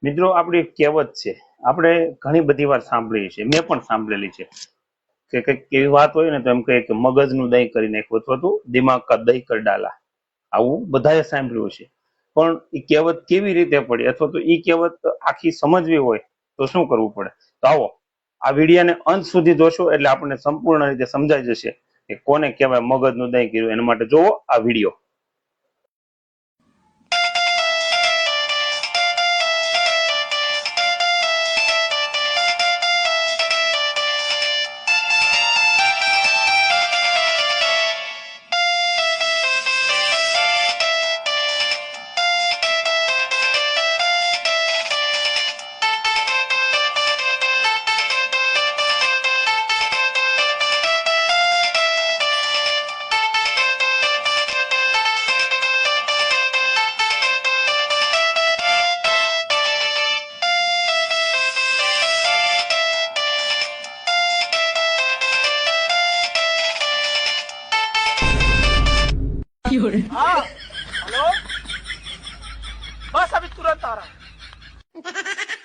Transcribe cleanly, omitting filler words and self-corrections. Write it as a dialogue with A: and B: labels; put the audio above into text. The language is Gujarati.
A: મિત્રો આપણી એક કહેવત છે, આપણે ઘણી બધી વાર સાંભળી છે, મેં પણ સાંભળેલી છે કે કંઈક એવી વાત હોય ને તો એમ કહે કે મગજનું દહીં કરી નાખવું અથવા તો દિમાગ કા દહીં કર ડાલા. આવું બધાએ સાંભળ્યું છે, પણ એ કહેવત કેવી રીતે પડી અથવા તો એ કહેવત આખી સમજવી હોય તો શું કરવું પડે? તો આવો આ વિડીયોને અંત સુધી જોશો એટલે આપણને સંપૂર્ણ રીતે સમજાઈ જશે કે કોને કહેવાય મગજનું દહીં કર્યું. એના માટે જોવો આ વિડીયો.
B: हाँ हेलो बस अभी तुरंत आ रहा हूँ।